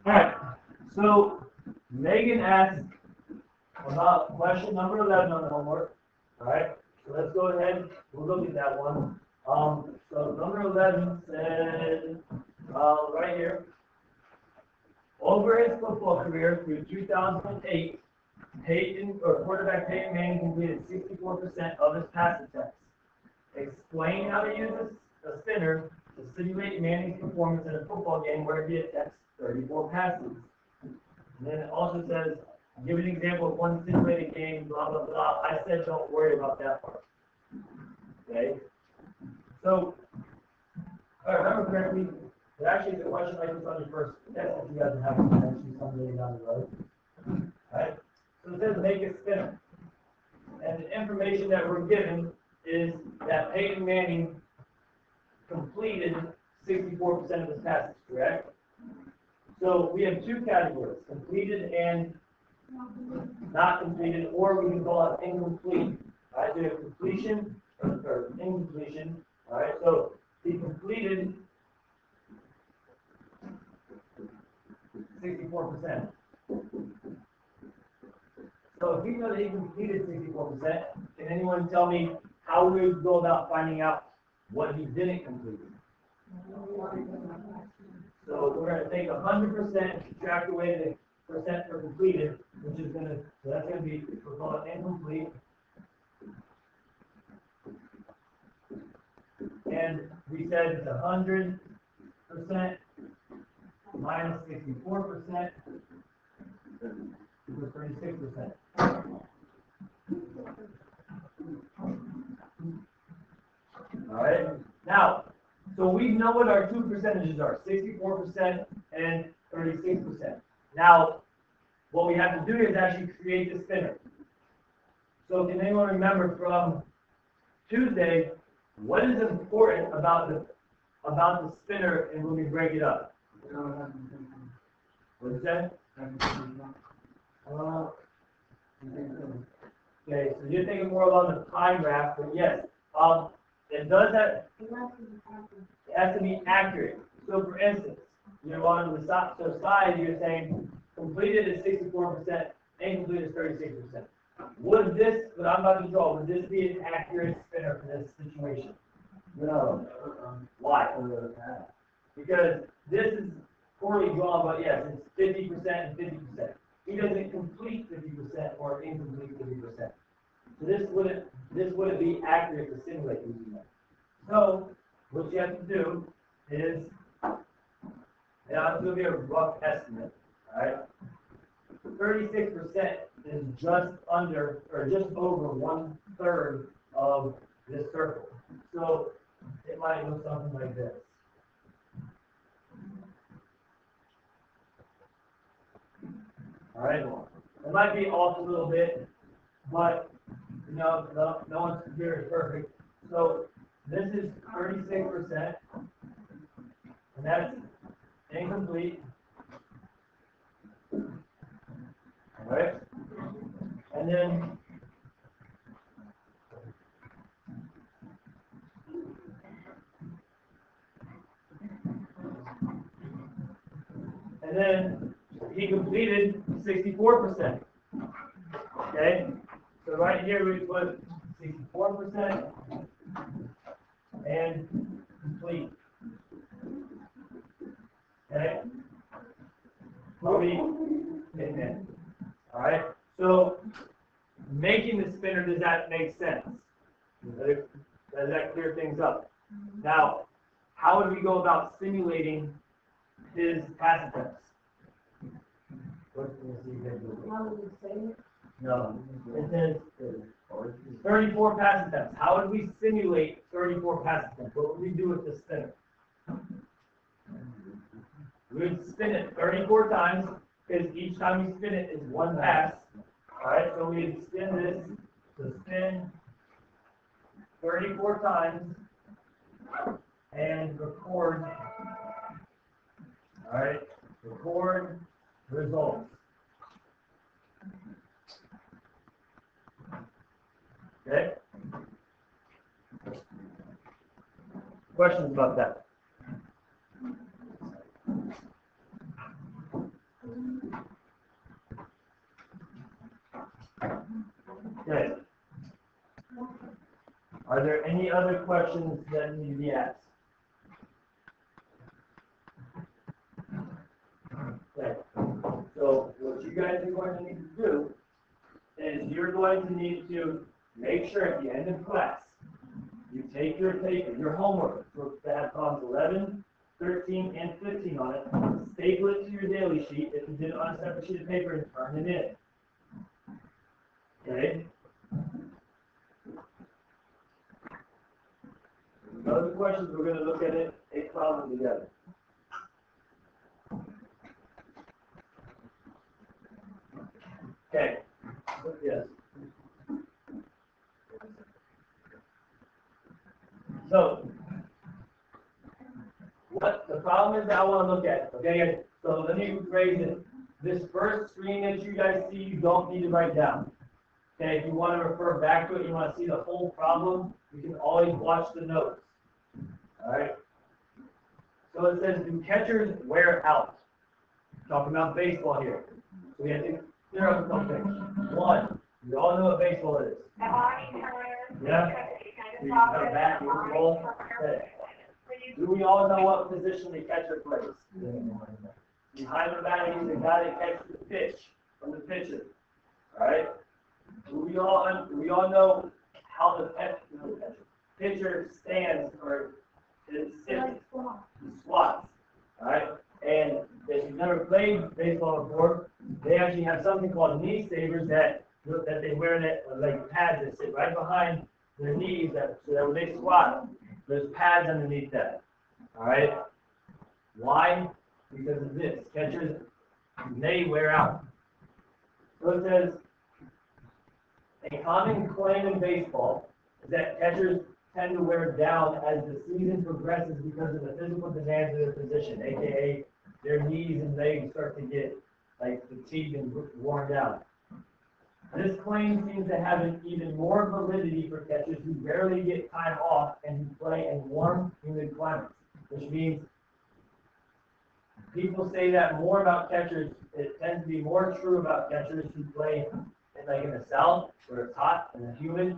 Alright, so Megan asked about question number 11 on the homework. Alright, so let's go ahead, we'll look at that one. So number 11 said, right here, over his football career through 2008, quarterback Peyton Manning completed 64% of his pass attempts. Explain how to use a spinner to simulate Manning's performance in a football game where he attempts 34 passes. And then it also says, give an example of one simulated game, blah, blah, blah. I said don't worry about that part. Okay? So, if I remember correctly, there actually is a question like this on your first test if you guys have to actually someday down the road. Alright? So it says make a spinner. And the information that we're given is that Peyton Manning completed 64% of his passes, correct? So we have two categories, completed and not completed, or we can call it incomplete. Alright, so we have completion or incompletion. Alright, so he completed 64%. So if we know that he completed 64%, can anyone tell me how we would go about finding out what he didn't complete? So we're going to take 100%, subtract away the percent for completed, which is going to, so that's going to be, we'll call it incomplete. And we said it's 100% minus 64% equals 36%. Alright, now, so we know what our two percentages are, 64% and 36%. Now, what we have to do is actually create the spinner. So can anyone remember from Tuesday, what is important about the spinner and when we break it up? What is that? Okay, so you're thinking more about the pie graph, but yes, it does have, it has to be accurate. So for instance, you're on the side, you're saying completed is 64%, incomplete is 36%. Would this, what I'm about to draw, would this be an accurate spinner for this situation? No. Why? Because this is poorly drawn, but yes, it's 50% and 50%. He doesn't complete 50% or incomplete 50%. So this wouldn't be accurate to simulate using that. So what you have to do is, now it's going to be a rough estimate, alright? 36% is just under, or just over 1/3 of this circle. So it might look something like this. Alright, it might be off a little bit, but no one's computer is perfect. So this is 36%, and that's incomplete. Alright, and then he completed 64%. Okay, so right here we put 64% and complete. Okay, amen. All right. So making the spinner, does that make sense? Does that clear things up? Now, how would we go about simulating his pass attempts? How would we say it? No, it says 34 pass attempts. How would we simulate 34 pass attempts? What would we do with the spinner? We would spin it 34 times, because each time you spin it is one pass. Alright, so we would spin this to spin 34 times and record. Alright, record results. Okay? Questions about that? Are there any other questions that need to be asked? Okay. So what you guys are going to need to do is you're going to need to make sure at the end of class, you take your paper, your homework, that have columns 11, 13, and 15 on it, staple it to your daily sheet if you did it on a separate sheet of paper and turn it in. Okay? Other questions, we're going to look at it, a problem together. Okay. Yes. So, what the problem is that I want to look at, okay? So let me raise it. This first screen that you guys see, you don't need to write down. Okay, if you want to refer back to it, you want to see the whole problem, you can always watch the notes. Alright? So it says, do catchers wear out? Talking about baseball here. So we have to clear up something. One, we all know what baseball is. Yeah? You have a bat, you roll. Okay. Do we all know what position the catcher plays? Behind the bat, he's the guy that catches the pitch from the pitcher. Alright? Do we all know how the pitcher stands or sits? He squats. Alright? And if you've never played baseball before, they actually have something called knee savers that they wear, that like pads that sit right behind their knees, so that when they squat, there's pads underneath that. Alright? Why? Because of this. Catchers, they wear out. So it says, a common claim in baseball is that catchers tend to wear down as the season progresses because of the physical demands of their position, aka their knees and legs start to get like fatigued and worn down. This claim seems to have an even more validity for catchers who rarely get time off and who play in warm, humid climates, which means people say that more about catchers. It tends to be more true about catchers who play in the south, where it's hot and humid,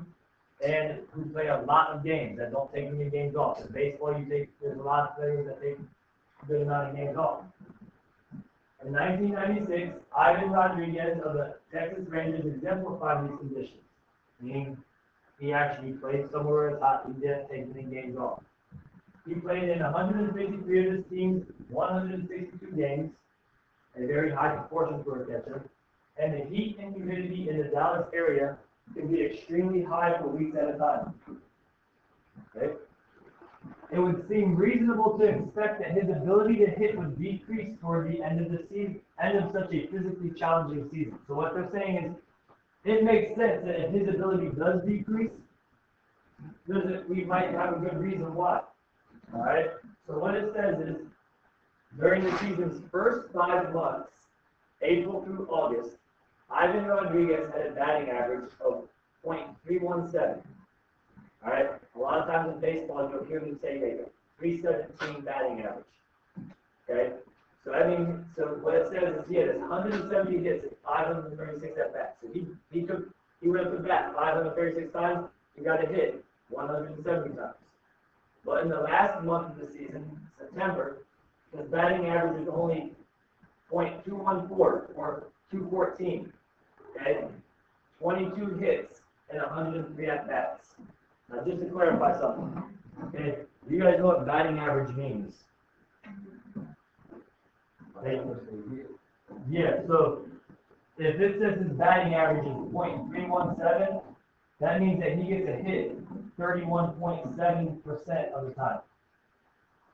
and who play a lot of games that don't take any games off. In baseball, there's a lot of players that take a good amount of games off. In 1996, Ivan Rodriguez of the Texas Rangers exemplified these conditions, meaning he actually played somewhere where it's hot. He didn't take any games off. He played in 153 of his team's 162 games, a very high proportion for a catcher, and the heat and humidity in the Dallas area can be extremely high for weeks at a time. Okay? It would seem reasonable to expect that his ability to hit would decrease toward the end of the season, end of such a physically challenging season. So what they're saying is, it makes sense that if his ability does decrease, we might have a good reason why. All right. So what it says is, during the season's first 5 months, April through August, Ivan Rodriguez had a batting average of .317. All right. A lot of times in baseball, you'll hear me say a 317 batting average. Okay. So so what it says is he had 170 hits at 536 at bats. So he went up to bat 536 times. He got a hit 170 times. But in the last month of the season, September, his batting average is only .214 or 214. Okay? 22 hits and 103 at-bats. Now, just to clarify something, okay? You guys know what batting average means? Okay? Yeah, so if it says his batting average is .317, that means that he gets a hit 31.7% of the time.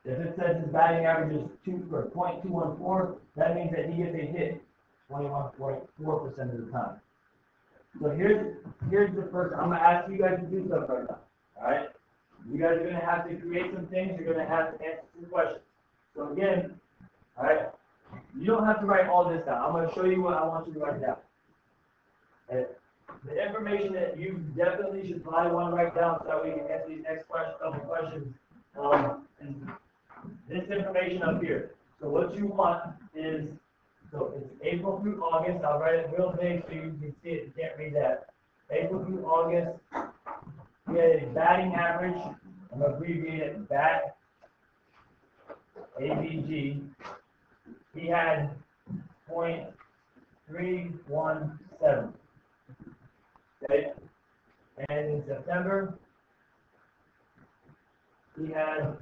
If it says his batting average is .214, that means that he gets a hit 21.4% of the time. So here's the first. I'm gonna ask you guys to do something right now. All right? You guys are gonna have to create some things. You're gonna have to answer some questions. So again, all right, you don't have to write all this down. I'm gonna show you what I want you to write down. Okay? The information that you definitely should probably want to write down so that we can answer these next couple questions is this information up here. So what you want is, so it's April through August. I'll write it real big so you can see it. You can't read that. April through August, he get a batting average. I'm going to abbreviate it BAT, AVG. He had .317. Okay? And in September, he had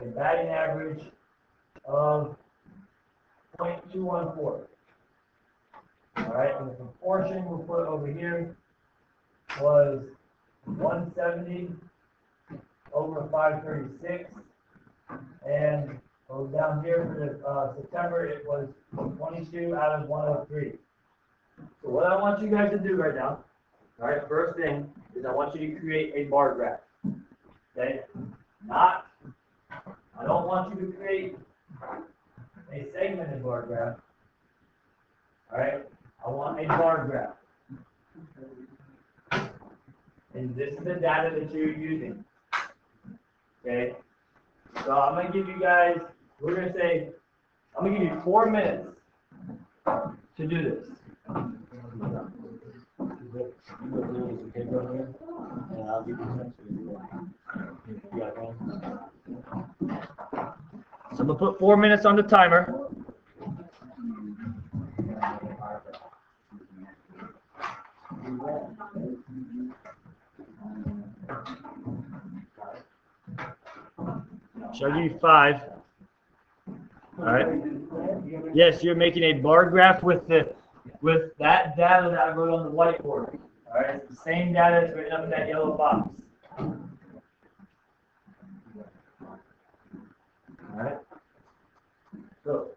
a batting average of .214. All right, and the proportion we'll put over here was 170 over 536, and down here for the September it was 22 out of 103. So what I want you guys to do right now, all right, first thing is I want you to create a bar graph. Okay, I don't want you to create a segmented bar graph. All right, I want a bar graph. And this is the data that you're using. Okay? So I'm going to give you guys, we're going to say, I'm going to give you 4 minutes to do this. So I'm going to put 4 minutes on the timer. Should I give you 5? All right. Yes, you're making a bar graph with that data that I wrote on the whiteboard. All right, it's the same data that's written up in that yellow box. All right. So.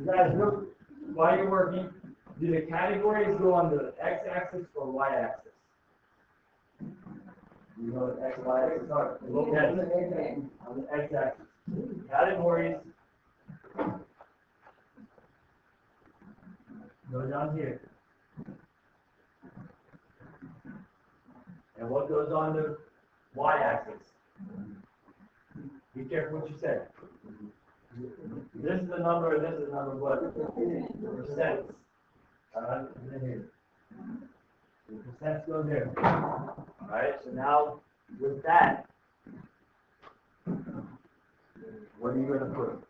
Guys, look, while you're working, do the categories go on the x-axis or y-axis? You know what x, y-axis are? Look at it on the x-axis. Categories go down here. And what goes on the y-axis? Be careful what you say. This is the number, this is the number, what? Percents. Alright, and then here. The percents go there. Alright, so now with that, what are you going to put?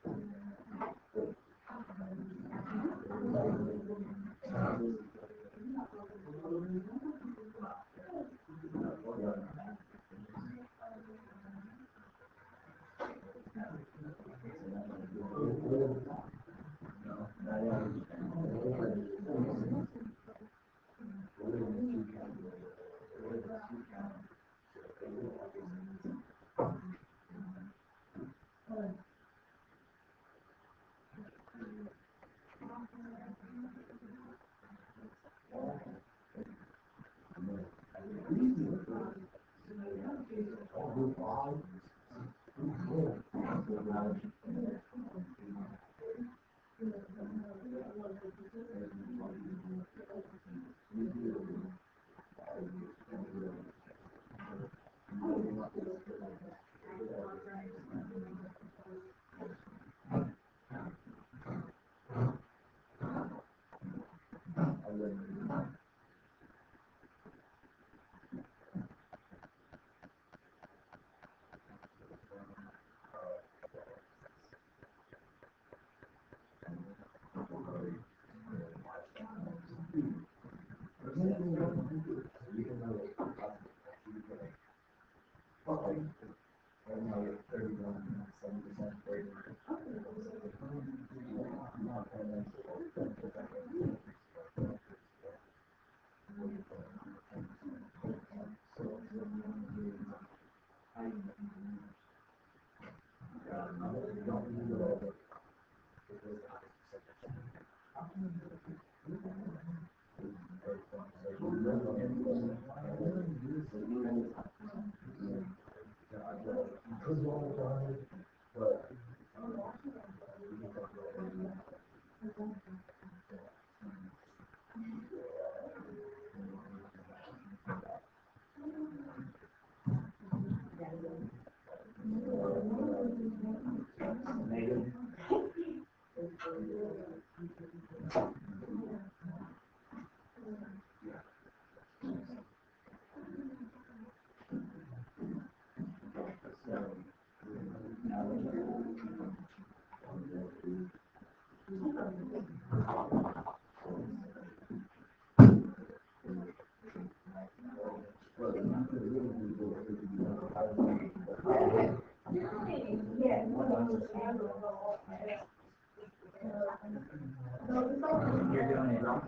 You're doing it wrong.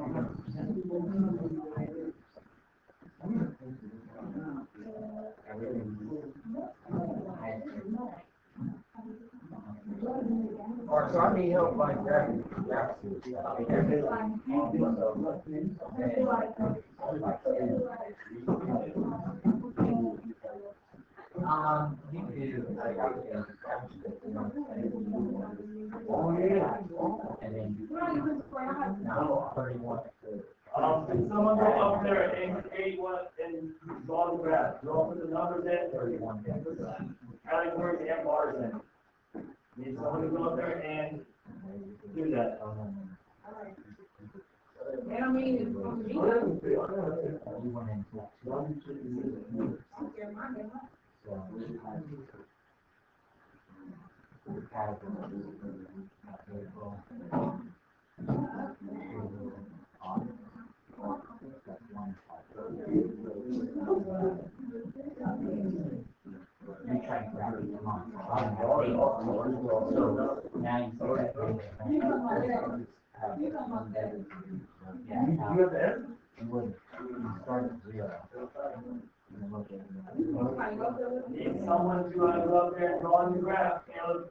Or so I need help like that. You do like and then now 31. Can someone go up there and indicate what and draw the graph? Draw for the numbers in, 31. categories and bars in. Need someone to go up there and do that. And I mean, it's supposed to be done. Need someone to go up there and draw the graph, Caleb.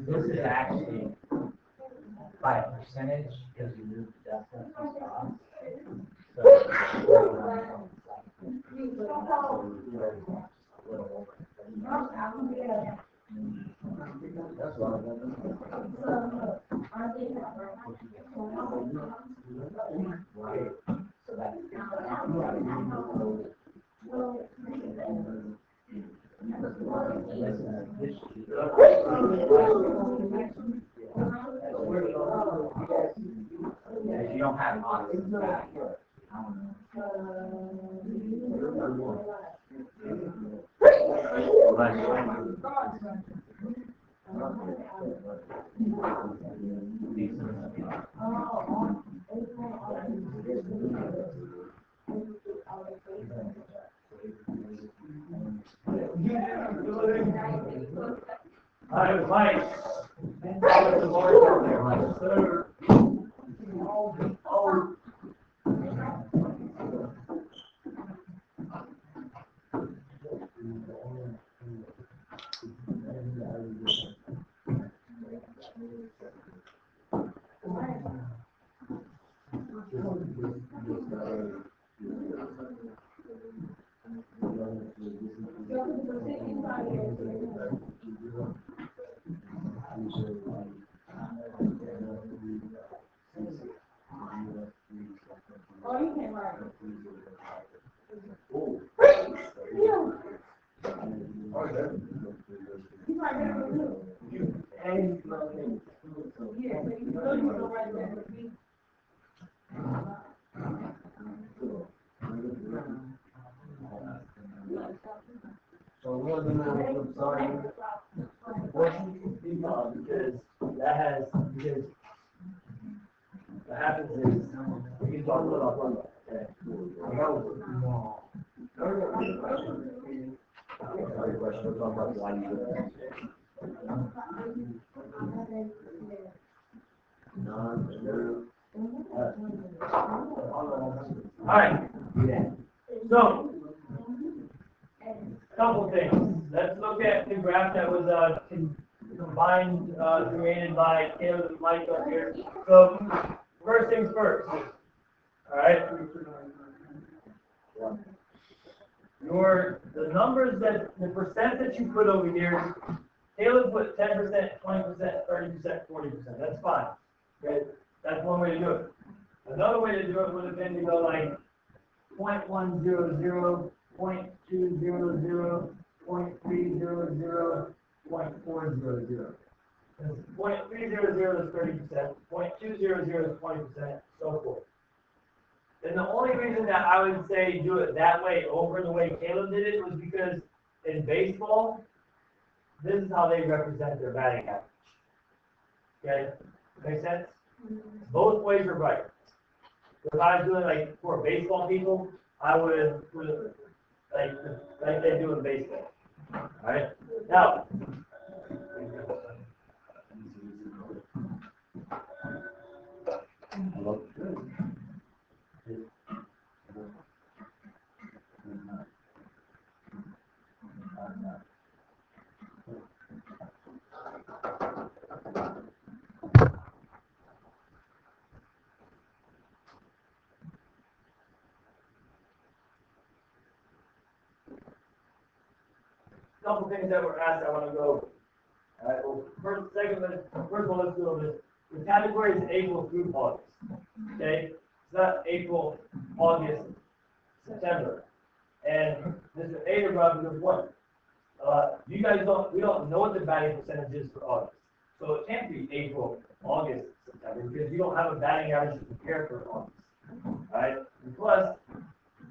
This is actually by a percentage because you moved the decimal spots. So if you don't have options back, Hi, it was Mike. The Lord over there. Sir. Oh. Oh, you can write. You might never do. And Yeah, so you know you don't write that with me. so we're gonna do I'm sorry. Because that has, because what happens is, you Okay. Alright, so, couple things. Let's look at the graph that was, combined, created by Caleb and Mike up here. So, first things first. Alright? The numbers the percent that you put over here, Caleb put 10%, 20%, 30%, 40%. That's fine. Okay? That's one way to do it. Another way to do it would have been to go like 0.100, 0.200, 0.300, 0.400. 0.300 is 30%, 0.200 is 20%, so forth. And the only reason that I would say do it that way over the way Caleb did it was because in baseball, this is how they represent their batting average. Okay? Make sense? Both ways are right. If I was doing like for baseball people, I would put it like they do in baseball. Alright? Now, couple things that were asked I want to go over. Alright, well, first of all, let's do this. The category is April through August. Okay? It's not April, August, September. And this is A to run because what? We don't know what the batting percentage is for August. So it can't be April, August, September, because you don't have a batting average to compare for August. Alright? And plus,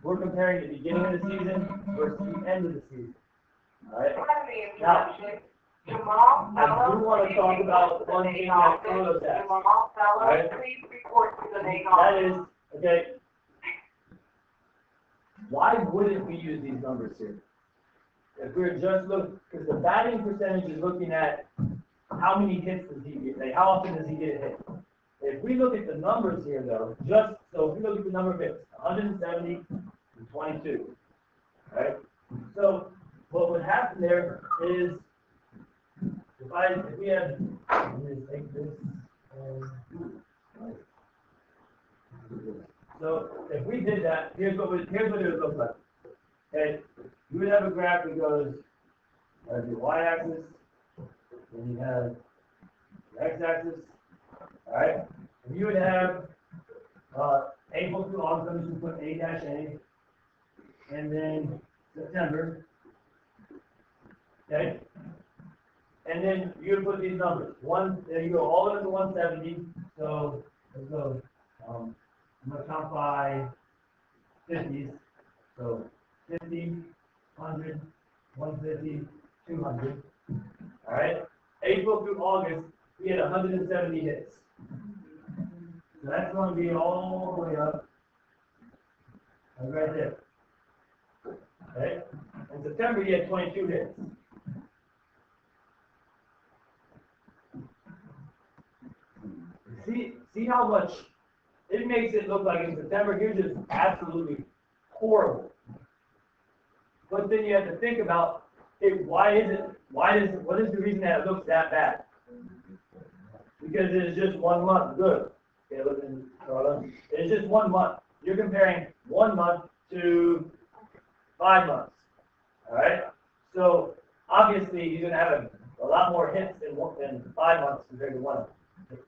we're comparing the beginning of the season versus the end of the season. Alright? Now, I do want to talk about one thing that Carlos asked. Alright? That is, okay, why wouldn't we use these numbers here? If we're just looking, because the batting percentage is looking at how many hits does he get, like how often does he get a hit. If we look at the numbers here though, so if we look at the number of hits, 170 and 22, right? So what would happen there is, if we have, let me just take this, so if we did that, here's what it would look like. Okay, you would have a graph that goes, your y-axis, then you have your x-axis, all right? And you would have April through August, I'm just going to put A-A, and then September, okay? And then you would put these numbers. Then you go all the way to 170, so let's go, I'm going to count by 50s, so 50, 100, 150, 200. All right. April through August, we had 170 hits. So that's going to be all the way up, right there. Okay. In September, you had 22 hits. See how much it makes it look like in September you're just absolutely horrible. But then you have to think about it. What is the reason that it looks that bad? Because it is just 1 month. Good. Okay, listen, Charlotte. It's just 1 month. You're comparing 1 month to 5 months. All right. So obviously you're going to have a lot more hits in 5 months compared to 1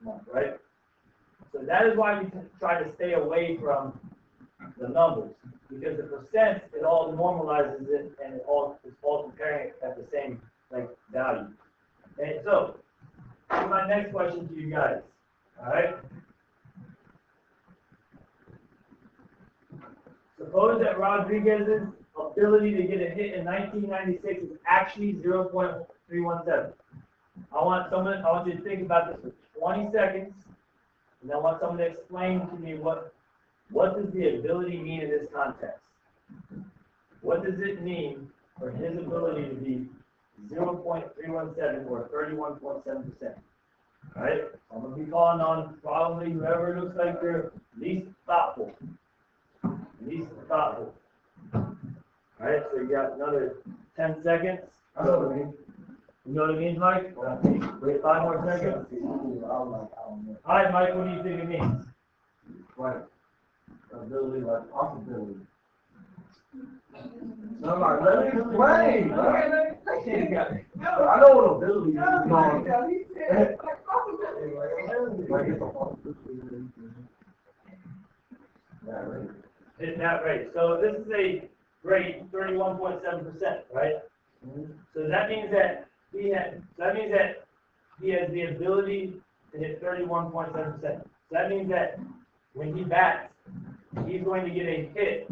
month, right? So that is why we try to stay away from the numbers, because the percent, it all normalizes it, and it's all comparing it at the same value. Okay, so my next question to you guys. All right. Suppose that Rodriguez's ability to get a hit in 1996 is actually 0.317. I want you to think about this for 20 seconds. And I want someone to explain to me what what does the ability mean in this context? What does it mean for his ability to be 0.317 or 31.7%? Alright, I'm gonna be calling on probably whoever looks like they're least thoughtful. Least thoughtful. Alright, so you got another 10 seconds. I know what I mean. You know what it means, Mike? Wait 5 more seconds. Alright, Mike, what do you think it means? Like, ability, like possibility. No, like, let me explain. I know what ability is. Like, it's a possibility. It's that rate. So this is a rate 31.7%, right? So that means that he has the ability to hit 31.7%. So that means that when he bats, he's going to get a hit.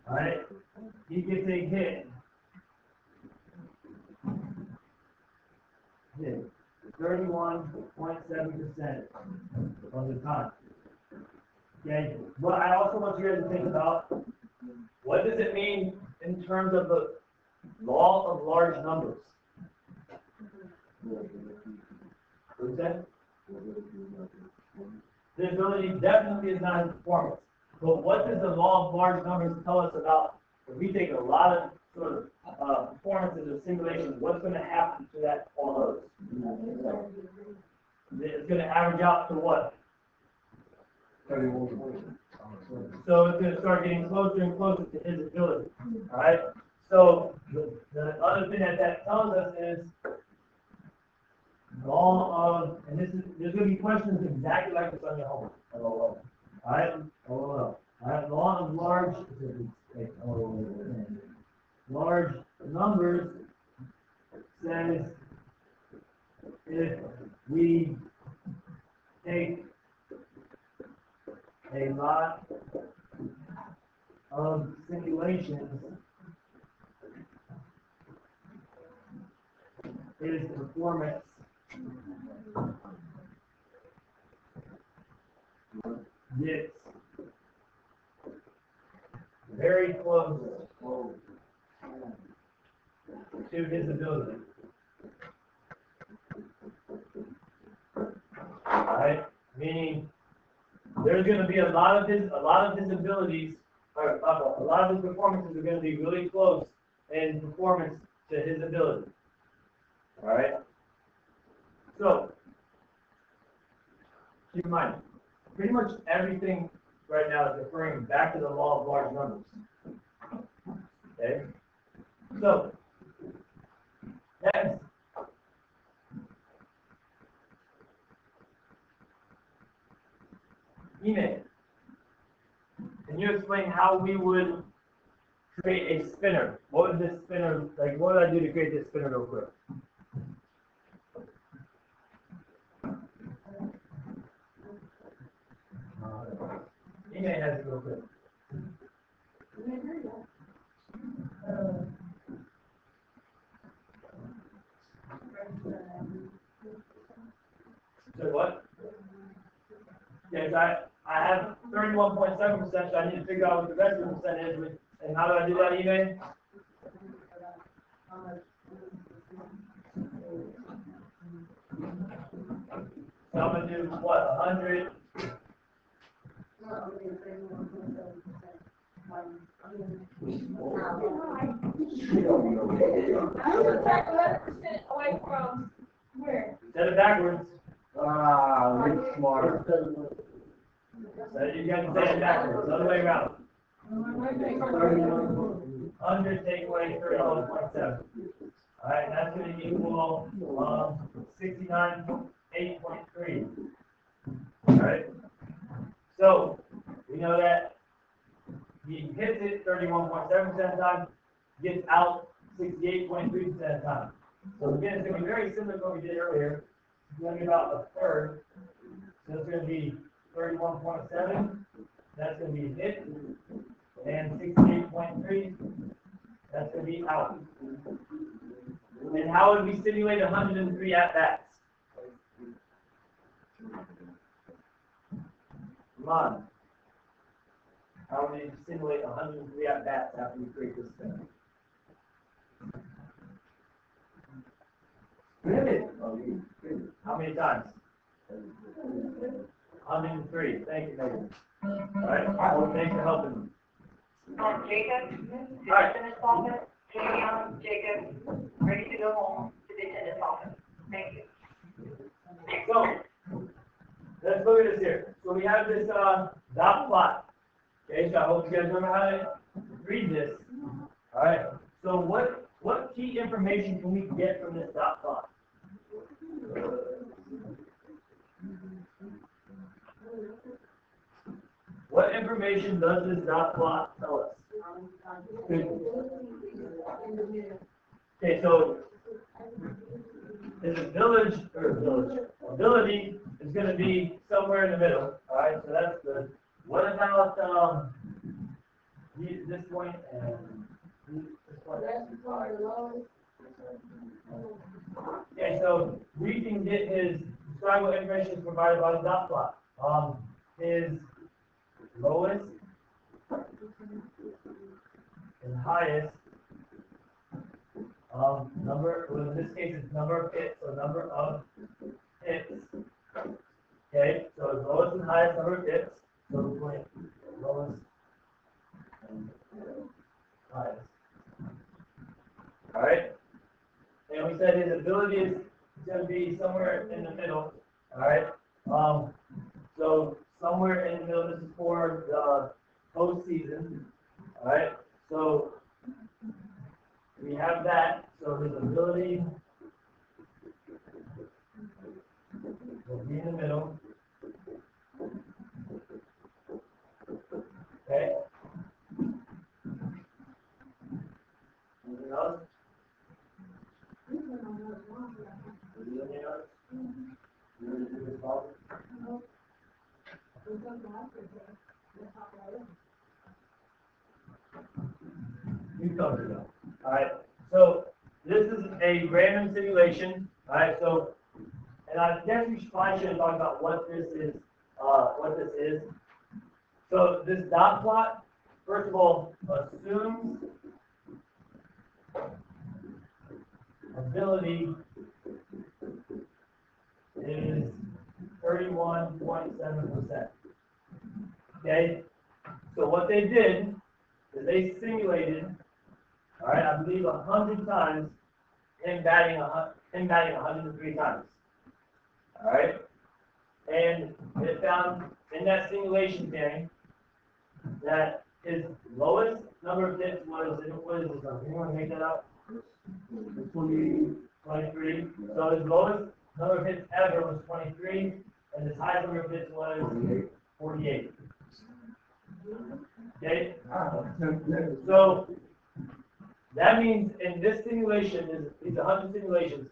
Alright? He gets a hit. 31.7% of the time. Okay? Well, I also want you guys to think about what does it mean in terms of the law of large numbers? What's that? The ability definitely is not his performance. But what does the law of large numbers tell us about if we take a lot of sort of performances or simulations, what's going to happen to that all those? It's going to average out to what? 31. So it's going to start getting closer and closer to his ability. Alright? So the other thing that tells us is law of, and there's going to be questions exactly like this on your homework. Alright? Alright, law of large numbers says if we take a lot of simulations, his performance gets very close to his ability. Alright? Meaning there's going to be a lot of his abilities, or a lot of his performances are going to be really close in performance to his ability. Alright? So, keep in mind, pretty much everything right now is referring back to the law of large numbers. Okay? So, next. Email. Can you explain how we would create a spinner? What would this spinner, like, what would I do to create this spinner real quick? Email has it real quick. So what? Yes, I have 31.7%, so I need to figure out what the rest of the percent is. And how do I do that, email? So I'm going to do what? 100? Away from where? Set it backwards. You're smart. So you got to set it backwards, the other way around. 100 take away 31.7. Alright, that's going to equal 69.8.3. Alright? So, we know that he hits it 31.7% of the time, gets out 68.3% of the time. So again, it's going to be very similar to what we did earlier. It's going to be about a third. So it's going to be 31.7. That's going to be hit. And 68.3. That's going to be out. And how would we simulate 103 at-bats? Come on. how many simulate 103 at bats after we create this thing? Spin it. How many times? 103. Thank you, Megan. All right. Well, thanks for helping me. Jacob, All right. dentist office, Jacob, ready to go home to the dentist office. Thank you. So, let's look at this here. So we have this dot plot. Okay, so I hope you guys remember how to read this. All right. So what key information can we get from this dot plot? What information does this dot plot tell us? Okay, so is ability is going to be somewhere in the middle. All right, so that's good. What about this point and this point? Okay, so we can get his describe what information is provided by the dot plot. His lowest and highest number, well, in this case it's number of hits, so number of hits. Okay, so his lowest and highest number of hits, so point lowest and highest. Alright? And we said his ability is going to be somewhere in the middle. Alright? So somewhere in the middle, this is for the postseason. Alright? So we have that. So his ability will be in the middle. Okay? Anything else? Anything else? You covered it up. Alright, so this is a random simulation. Alright, so, and I guess we probably should have talked about what this is. So this dot plot, first of all, assumes ability is 31.7%. Okay? So what they did is they simulated, all right, I believe 100 times, him batting 103 times. All right? And they found in that simulation thing that his lowest number of hits was, what is this number? Anyone make that up? 23. So his lowest number of hits ever was 23, and his highest number of hits was 48. Okay? So that means in this simulation, these 100 simulations,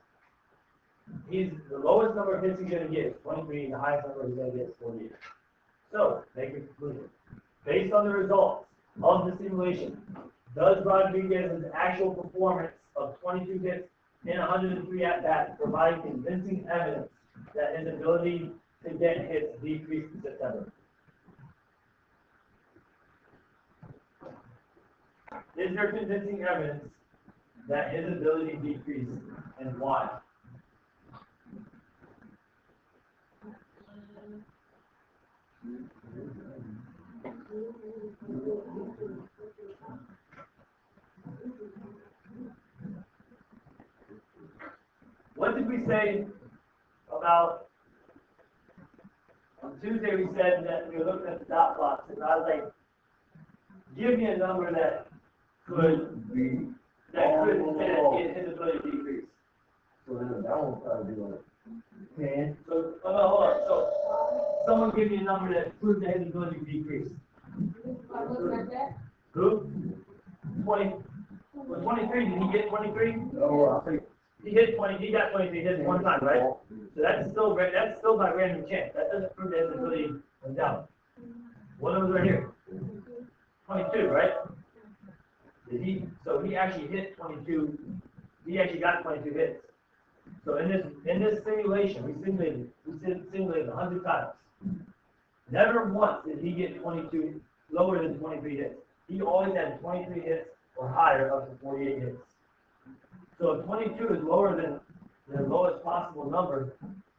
the lowest number of hits he's going to get is 23, and the highest number he's going to get is 48. So, make a conclusion. Based on the results of the simulation, does Rodriguez's actual performance of 22 hits in 103 at-bats provide convincing evidence that his ability to get hits decreased in September? Is there convincing evidence that his ability decreased, and why? What did we say about, on Tuesday we said that we were looking at the dot plots, and I was like, give me a number that could get his ability to decrease. So then that one probably be like 10. So, hold on. So, someone give me a number that proves that his ability to decrease. Who? 20. Well, 23. Did he get 23? Oh, I think. He hit 20. He got 23. He hit one time, right? So that's still by random chance. That doesn't prove that his ability went down. What number right here? 22, right? So he actually hit 22. He actually got 22 hits. So in this simulation, we simulated 100 times. Never once did he get 22 lower than 23 hits. He always had 23 hits or higher up to 48 hits. So if 22 is lower than the lowest possible number,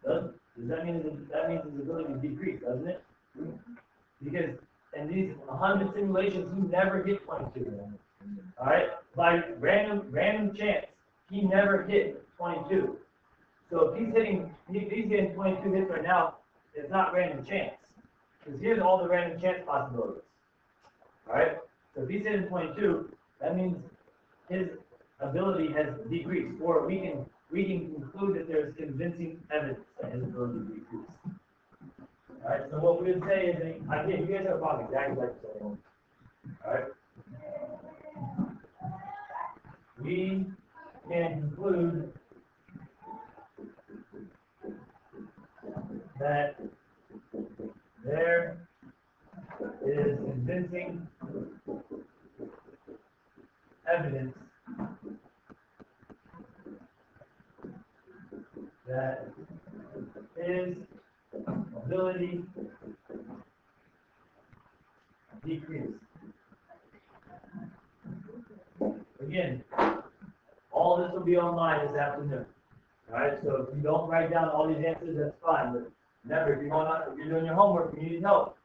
does that mean that means his ability to decrease, doesn't it? Because in these 100 simulations, he never hit 22. All right, by random chance, he never hit 22. So if he's getting 22 hits right now, it's not random chance. Because here's all the random chance possibilities. All right, so if he's hitting 22, that means his ability has decreased, or we can conclude that there's convincing evidence that his ability decreased. All right, so what we would say is, again, you guys are talking exactly like the same. All right, we can conclude that there is convincing evidence that his ability decreased. Again, all this will be online this afternoon. All right, so if you don't write down all these answers, that's fine. But remember, if you're doing your homework, you need help.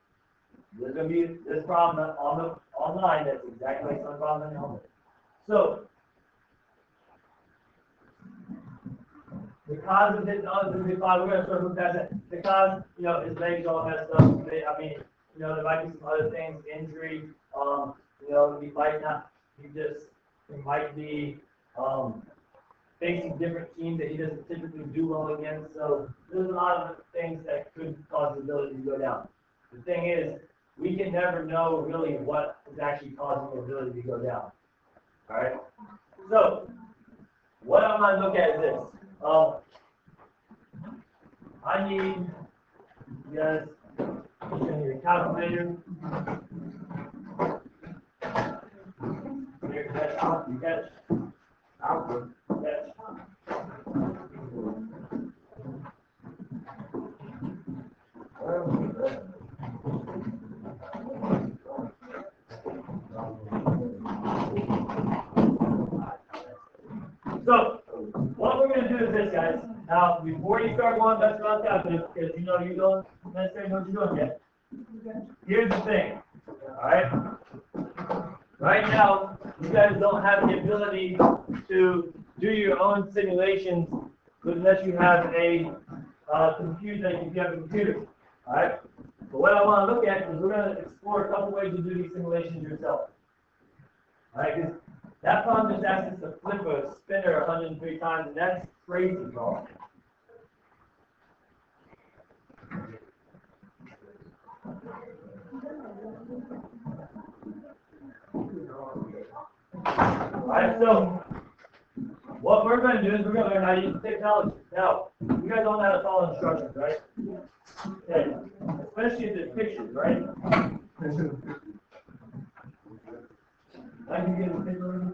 There's going to be this problem online that's exactly like some problem in your homework. So, the cause of this, we're going to sort of past that. The cause, his legs all messed up. I mean, there might be some other things, injury. He might not. He might be facing different teams that he doesn't typically do well against. So there's a lot of things that could cause his ability to go down. The thing is, we can never know really what is actually causing the ability to go down. All right. So what I'm going to look at is this. I need you guys to send your calculator. Here, catch. You catch. Outward. Catch. So, what we're going to do is this, guys. Now, before you start going back around calculator, because you don't necessarily know what you're doing yet. Here's the thing. Alright? Right now, you guys don't have the ability to do your own simulations unless you have a computer, if you have a computer. Alright? But what I want to look at is we're going to explore a couple ways to do these simulations yourself. Alright? Because that problem just asks us to flip a spinner 103 times, and that's crazy, bro. Alright, so what we're going to do is we're going to learn how to use technology. Now, you guys all know how to follow instructions, right? Okay. Especially if there's pictures, right? I can get a picture.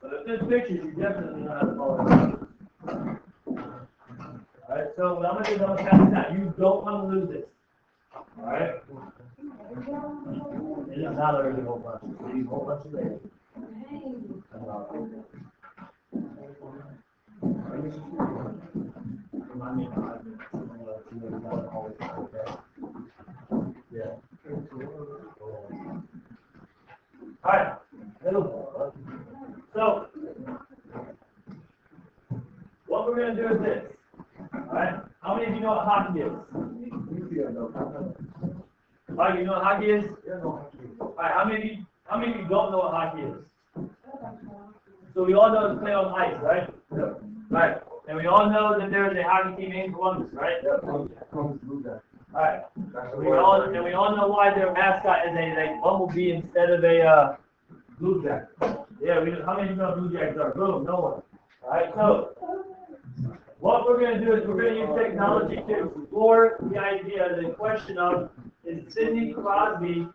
But if there's pictures, you definitely know how to follow instructions. Alright, so what I'm going to do is I'm going to count this out. You don't want to lose this. Alright? It is not a really whole bunch. It's a whole bunch of layers. Yeah. Alright. So, what we're going to do is this. Alright? How many of you know what hockey is? Alright, you know what hockey is? Alright, how many of you don't know what hockey is? So we all know it's play on ice, right? Yep. Right. And we all know that there is a hockey team in Columbus, right? Yep. Alright. We all know why their mascot is a bumblebee instead of a blue jacket. Yeah, how many of you know what blue jackets are? Boom, no one. Alright, so what we're going to do is we're going to use technology to explore the idea, the question of, is Sidney Crosby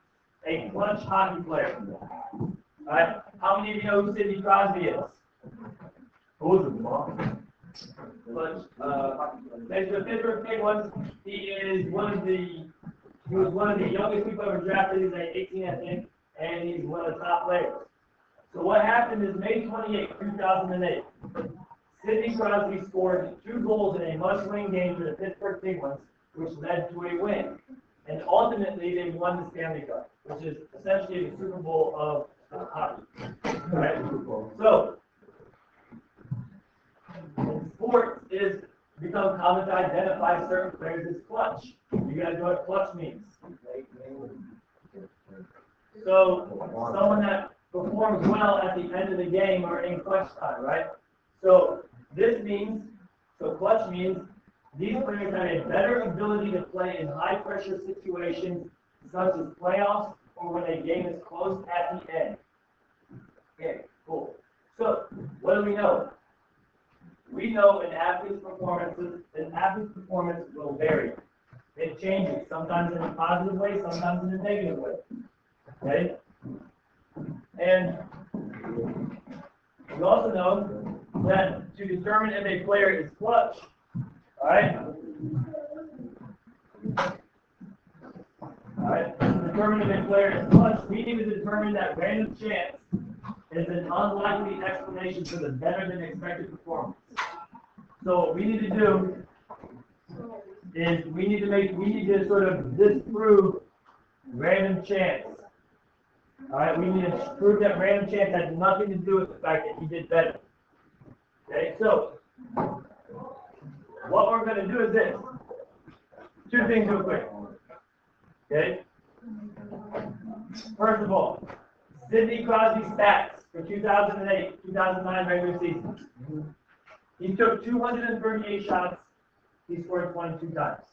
a clutch hockey player? Alright, how many of you know who Sidney Crosby is? Who is it, Mom? Next to the Pittsburgh Penguins, he was one of the youngest people ever drafted. He's like 18, I think, and he's one of the top players. So what happened is May 28, 2008, Sidney Crosby scored 2 goals in a must-win game for the Pittsburgh Penguins, which led to a win. And ultimately, they won the Stanley Cup, which is essentially the Super Bowl of hockey. Right? So, in sports, it has become common to identify certain players as clutch. You guys know what clutch means. So, someone that performs well at the end of the game or in clutch time, right? So, clutch means these players have a better ability to play in high-pressure situations, such as playoffs or when a game is close at the end. Okay, cool. So, what do we know? We know an athlete's performance will vary. It changes, sometimes in a positive way, sometimes in a negative way. Okay? And we also know that to determine if a player is clutch, alright? Alright, to determine if a player is clutch, we need to determine that random chance is an unlikely explanation for the better than expected performance. So what we need to do is we need to sort of disprove random chance. Alright, we need to prove that random chance has nothing to do with the fact that he did better. Okay, so what we're going to do is this. 2 things real quick. Okay? First of all, Sidney Crosby's stats for 2008-2009 regular season. He took 238 shots. He scored 22 times.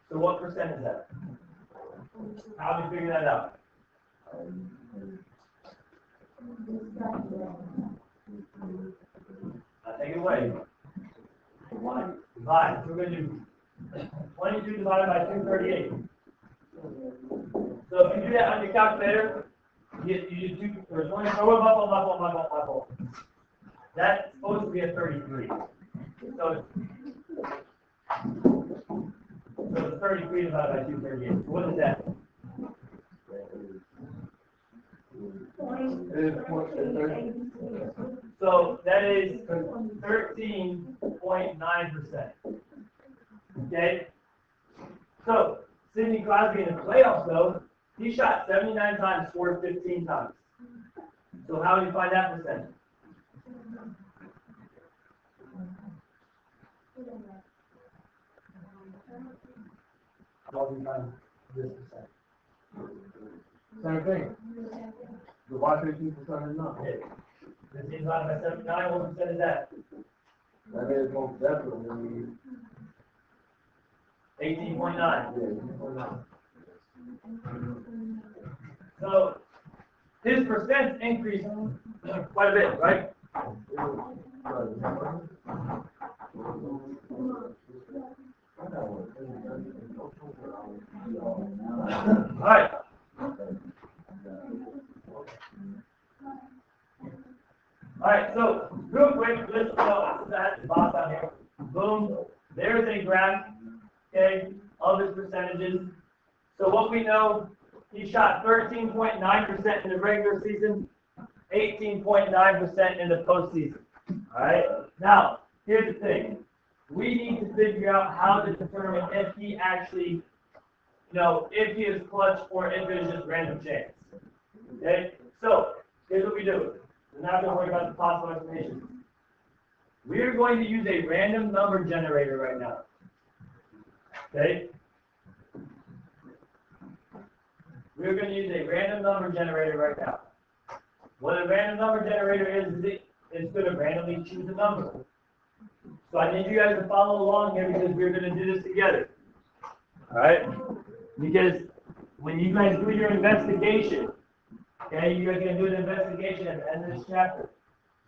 So what percent is that? How do we figure that out? I'll take it away. Divide. We're going to do 22 divided by 238. So if you do that on your calculator, you do there's only my fault. That's supposed to be a 33. So it's 33 divided by 238. So what is that? So that is 13.9%. Okay? So, Sidney Crosby in the playoffs, though, he shot 79 times, scored 15 times. So how do you find that percentage? How do you find this percentage? Same thing. The why 15% is not. This is divided by 79, what percent is that? That is most definitely 18.9. 18.9. So, his percent increased quite a bit, right? Alright. Alright, so real quick, let's that box down here. Boom. There's a graph, okay, of his percentages. So what we know, he shot 13.9% in the regular season, 18.9% in the postseason. Alright? Now, here's the thing. We need to figure out how to determine if he actually, if he is clutch or if it is just random chance. Okay? So, here's what we do. We're not going to worry about the possible explanations. We are going to use a random number generator right now. Okay? We're going to use a random number generator right now. What a random number generator is it's going to randomly choose a number. So I need you guys to follow along here because we're going to do this together. Alright? Because when you guys do your investigation, okay, you guys are going to do an investigation at the end of this chapter.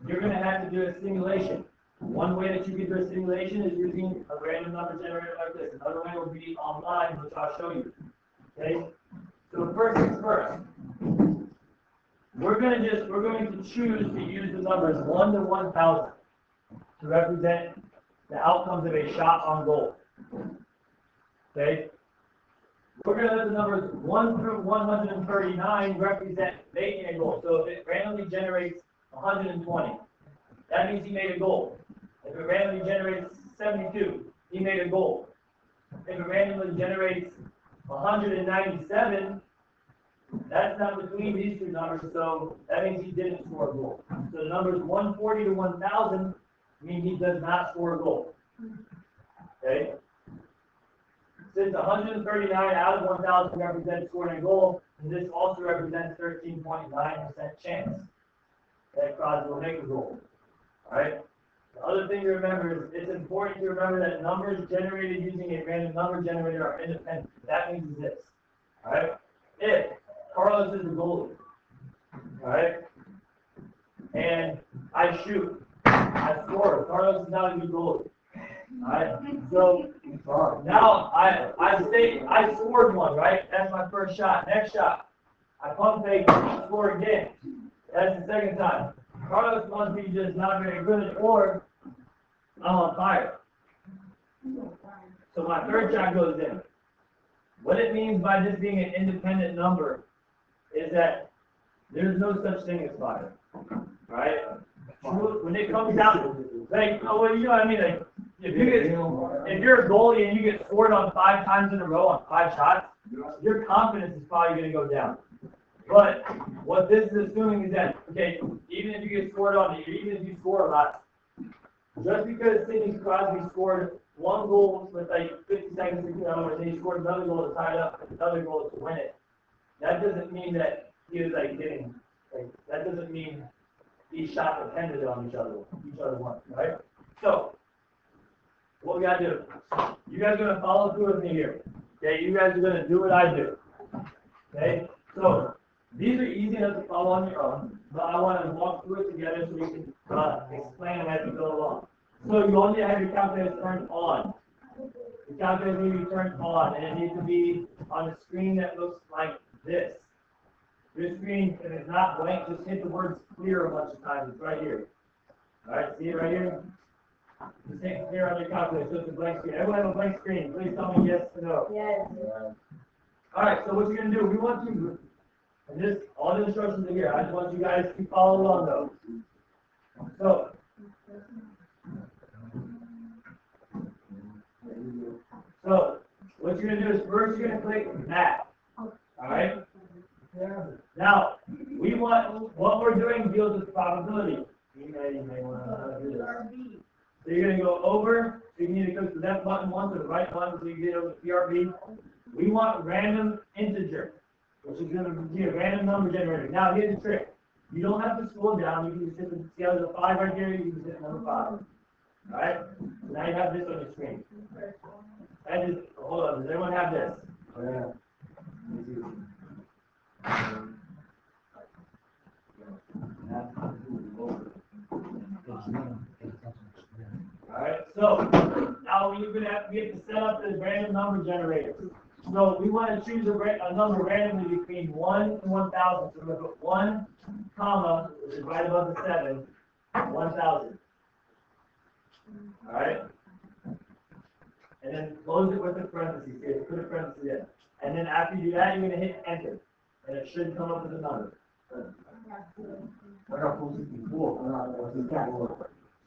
You're going to have to do a simulation. One way that you can do a simulation is using a random number generator like this. Another way will be online, which I'll show you. Okay? So first things first. We're going to choose to use the numbers 1 to 1,000. to represent the outcomes of a shot on goal. Okay? We're going to let the numbers 1 through 139 represent making a goal. So if it randomly generates 120, that means he made a goal. If it randomly generates 72, he made a goal. If it randomly generates 197, that's not between these two numbers, so that means he didn't score a goal. So the numbers 140 to 1,000 mean he does not score a goal. Okay? Since 139 out of 1,000 represents scoring a goal, and this also represents 13.9% chance that Crosby will make a goal. Alright? The other thing to remember is it's important to remember that numbers generated using a random number generator are independent. That means this. Alright? If Carlos is the goalie, alright, and I shoot, I score, Carlos is not a good goalie. Alright? So now I scored one, right? That's my first shot. Next shot, I pump fake, score again. That's the second time. Carlos must be just not very good, or I'm on fire. So my third shot goes in. What it means by this being an independent number is that there's no such thing as fire. Right? When it comes down, like, oh, well, you know what I mean? Like, if you're a goalie and you get scored on 5 times in a row on 5 shots, your confidence is probably going to go down. But what this is assuming is that, okay, even if you get scored on, even if you score a lot, just because Sidney Crosby scored 1 goal with like 50 seconds to go, and then he scored another goal to tie it up, and another goal to win it, that doesn't mean that he was like getting, like, that doesn't mean these shots depended on each other one, right? So, what we gotta do, you guys are gonna follow through with me here. Okay, you guys are gonna do what I do. Okay, so these are easy enough to follow on your own, but I want to walk through it together so we can explain them as we go along. So you only have your calculator turned on. The calculator needs to be turned on, and it needs to be on a screen that looks like this. Your screen, if it's not blank, just hit the words clear a bunch of times. It's right here. All right, see it right here? Just hit clear on your calculator, so it's a blank screen. Everyone have a blank screen. Please tell me yes or no. Yes. All right, so what you're going to do, we want you, and this, all the instructions are here. I just want you guys to follow along, though. So what you're going to do is first you're going to click Math. All right? Now, we want, what we're doing deals with probability. You may want to do this. So you're going to go over, so you need to click the left button once or the right button so you get over to PRB. We want random integer, which is going to be a random number generator. Now, here's the trick. You don't have to scroll down. You can just hit the, see how there's a 5 right here? You can just hit number 5. Alright? So now you have this on your screen. That is, hold on, does everyone have this? Yeah. Alright, so now we have to set up this random number generator. So we want to choose a number randomly between 1 and 1,000. So we're going to put 1, comma, which is right above the 7, 1,000. Alright? And then close it with a parenthesis. Here, put a parenthesis in. And then after you do that, you're going to hit enter. And it should come up with a number.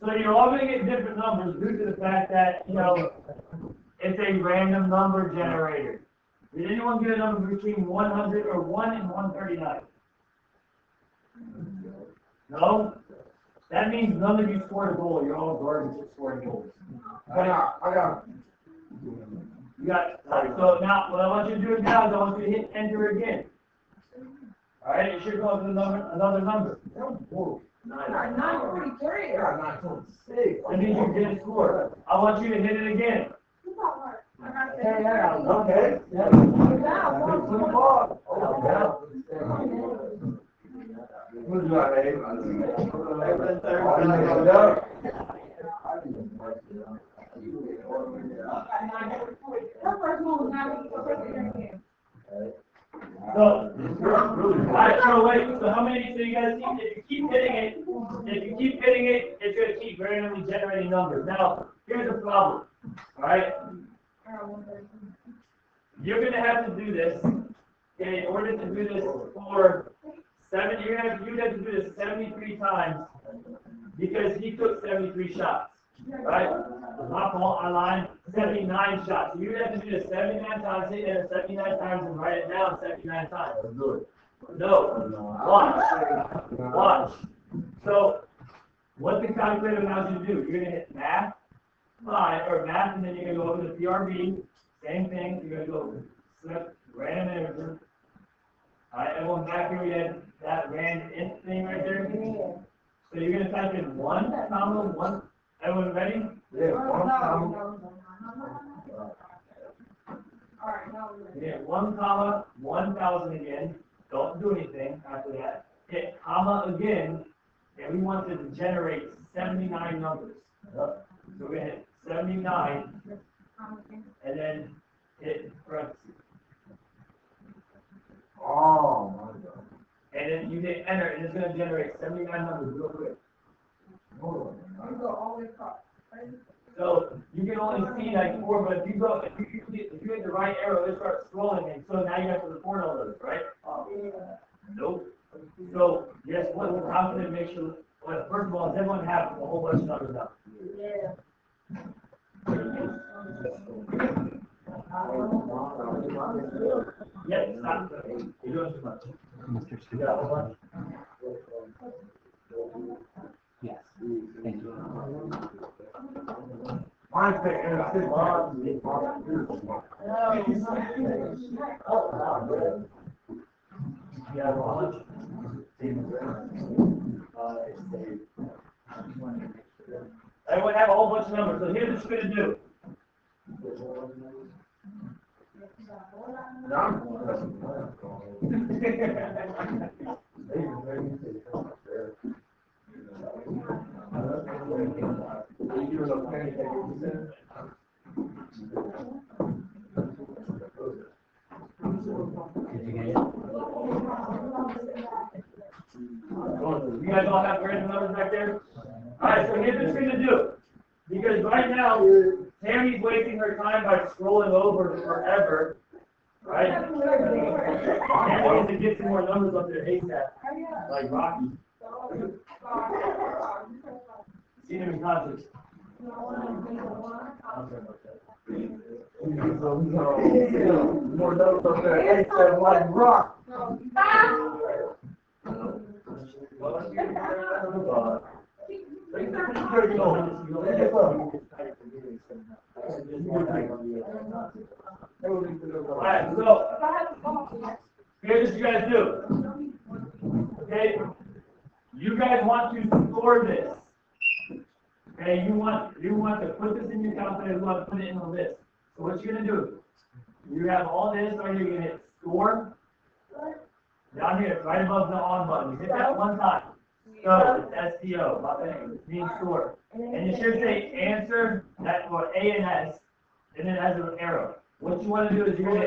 So you're all going to get different numbers due to the fact that, you know, it's a random number generator. Did anyone get a number between 100 or 1 and 139? No? That means none of you scored a goal. You're all garbage at scoring goals. I got. You got, so now, what I want you to do now is I want you to hit enter again. Alright, it should come up with another number. 943. Yeah, 926. That means you didn't score. I want you to hit it again. Yeah, okay. Yeah. Who's my name? So, alright, so wait, so how many, so you guys see, if you keep hitting it, it's going to keep keep randomly generating numbers. Now, here's the problem, all right? You're gonna have to do this, okay, in order to do this for you'd have to do this 73 times, because he took 73 shots, right? My fault, I lied, 79 shots. So you'd have to do this 79 times, hit enter 79 times, and write it down 79 times. No, watch. So, what the calculator allows you to do, you're gonna hit math, and then you're gonna go over to PRB, same thing, you're gonna go select random integer. Alright, everyone back here, we had that random int thing right there. So you're gonna type in 1, comma, 1, everyone ready? Yeah, 1 comma. Yeah, 1 comma, 1,000 again, don't do anything after that. Hit comma again, and we want to generate 79 numbers. So we're gonna hit 79, and then hit parentheses. Oh, my God. And then you hit enter, and it's gonna generate 79 numbers real quick. So you can only see like 4, but if you hit the right arrow, it'll start scrolling, and so now you have to record all those, right? Nope. So yes, how can it make sure? Well, first of all, does everyone have a whole bunch of numbers up? Yeah. Yes, stop. You're doing too much. You got a whole bunch? Yes, thank you. Mine's the innocent one. You got a whole bunch? Everyone have a whole bunch of numbers, so here's what you're gonna do. You guys all have random numbers back there? Alright, so here's what you're gonna do. Because right now, Tammy's wasting her time by scrolling over forever, right? Tammy needs to get some more numbers up there ASAP, like Rocky. Seen him in concert. More numbers up there, ASAP like rock. Alright, so here's what you guys do. Okay, you guys want to store this. Okay, you want to put this in your calculator, you want to put it in the list. So what you're gonna do? You have all this, or you're gonna hit store. Down here, right above the on button. You hit that one time. So it's STO, means store. And you should say answer that for A and S, and then it has an arrow. What you want to do is you're gonna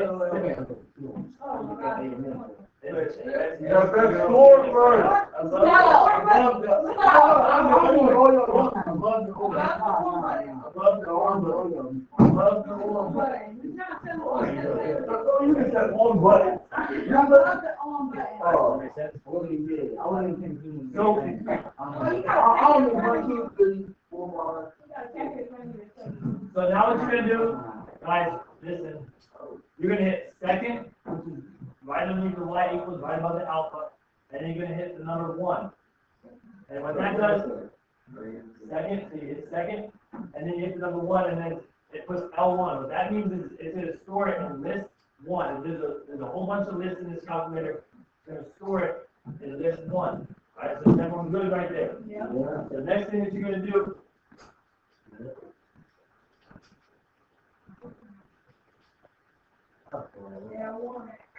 Yeah, that's score first. You just said one button. So now what you're gonna do, guys, listen. You're gonna hit second, which is right underneath the y equals right above the alpha, and then you're gonna hit the number 1. And what that does, second, so you hit second, and then you hit the number 1, and then it puts L1. What that means is it's gonna store it in list 1. There's a whole bunch of lists in this calculator. It's gonna store it in list 1. Alright, so everyone's good right there. Yeah. The next thing that you're gonna do.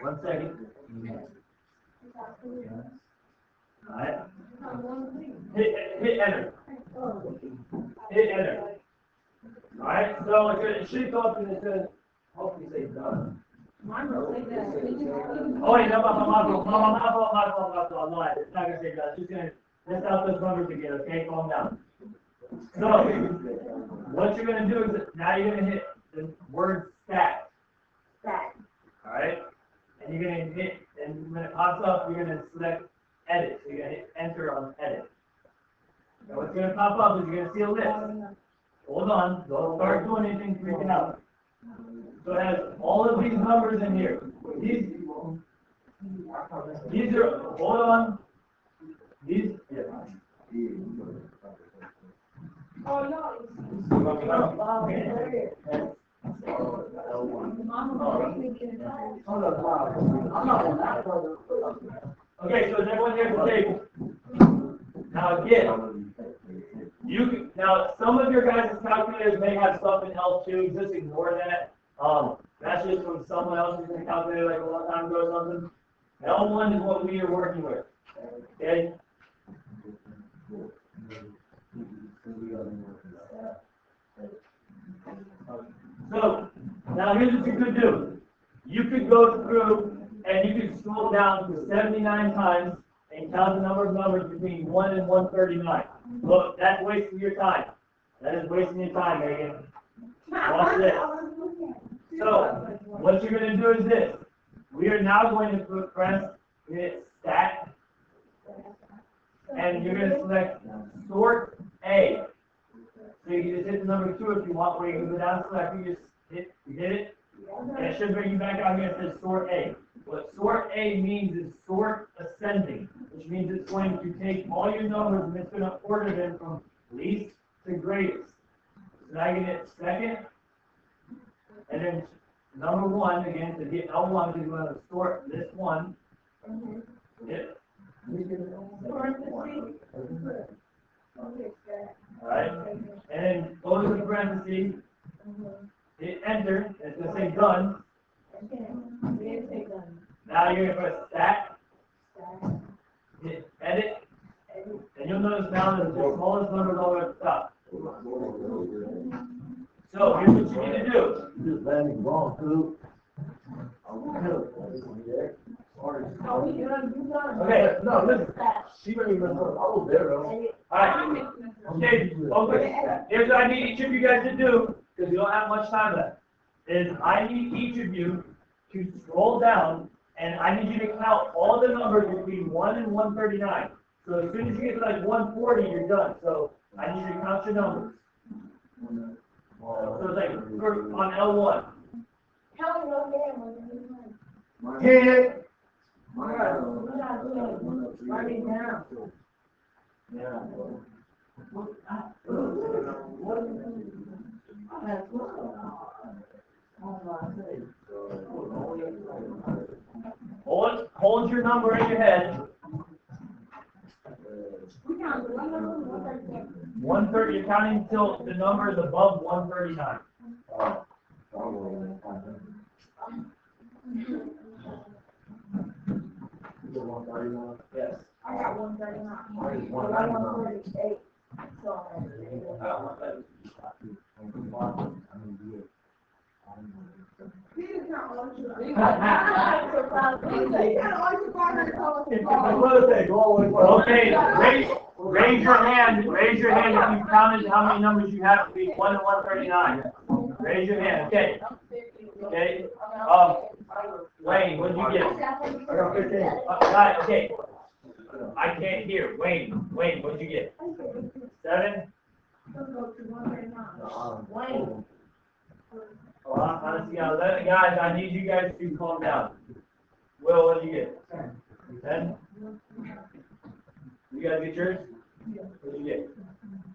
One second. Alright. Hit enter. Hit enter. Alright, so it should go up and it says, hopefully say done. Oh wait, no, my fault, I'm lying. It's not gonna say done. It's just gonna list out those numbers again, okay? Calm down. So, what you're gonna do is, now you're gonna hit the word stack, alright? And you're gonna hit, and when it pops up, you're gonna select edit, so you're gonna hit enter on edit. Now what's gonna pop up is you're gonna see a list. Hold on, don't start doing anything freaking out. So it has all of these numbers in here. These are, hold on. These, yeah. Oh, no. Okay, so is everyone here at the table? Now again, now some of your guys' calculators may have something else too, just ignore that. That's just from someone else using a calculator like a long time ago or something. L1 is what we are working with, okay? So, now here's what you could do. You could go through and you could scroll down to 79 times and count the number of numbers between 1 and 139. Look, that's wasting your time. That is wasting your time, Megan. Watch this. So, what you're going to do is this. We are now going to press hit stack, and you're going to select sort A. So you can just hit the number 2 if you want, where you can go down and select, you hit it, and it should bring you back out here and says sort A. What sort A means is sort ascending, which means it's going to take all your numbers and it's going to order them from least to greatest. So now you can hit second, and then number 1, again, to get L1, you're going to sort this one. Hit. Alright, and then go to the parentheses, hit enter, and it's going to say done. Now you're going to press stack, hit edit, and you'll notice now that the smallest number is all the way at the top. So here's what you need to do. Just landing wrong, too. Okay, No, listen. She didn't even know. I was there, though. alright. Okay, here's what I need each of you guys to do, because we don't have much time left, is I need each of you to scroll down, and I need you to count all the numbers between 1 and 139. So as soon as you get to like 140, you're done. So I need you to count your numbers. So it's like, on L1. Hit. Hold your number in your head. 130, you're counting until the number is above 139. Yes. I got 139. 138. Okay, raise your hand. Raise your hand if you counted how many numbers you have between 1 and 139. Raise your hand. Okay. Okay. Wayne, what did you get? I got 15. Right, okay. I can't hear. Wayne, what did you get? 7? Wayne. Honestly, guys, I need you guys to calm down. Will, what did you get? 10? You guys get yours? What did you get?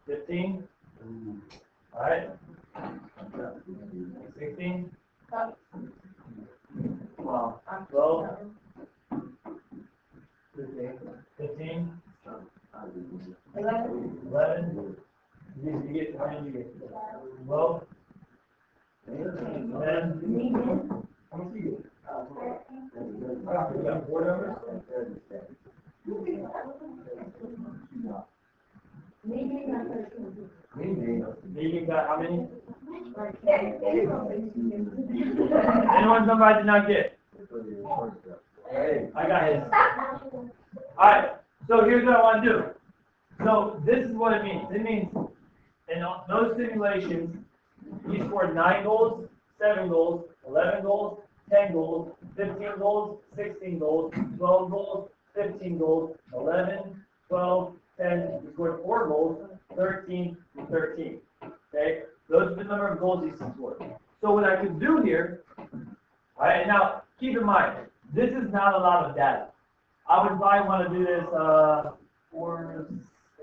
15? Alright. 16? 12? 15? 11? You get, how many did you get? 12? 10? How much do you get? You got 4 numbers? Megan got how many? Anyone's number I did not get? I got his. Alright, so here's what I want to do. So this is what it means. It means in those simulations, he scored 9 goals, 7 goals, 11 goals, 10 goals, 15 goals, 16 goals, 12 goals, 15 goals, 11, 12, 10, he scored 4 goals, 13, 13. Okay? Those are the number of goals he scored. So what I can do here, alright, and now keep in mind, this is not a lot of data. I would probably want to do this 4,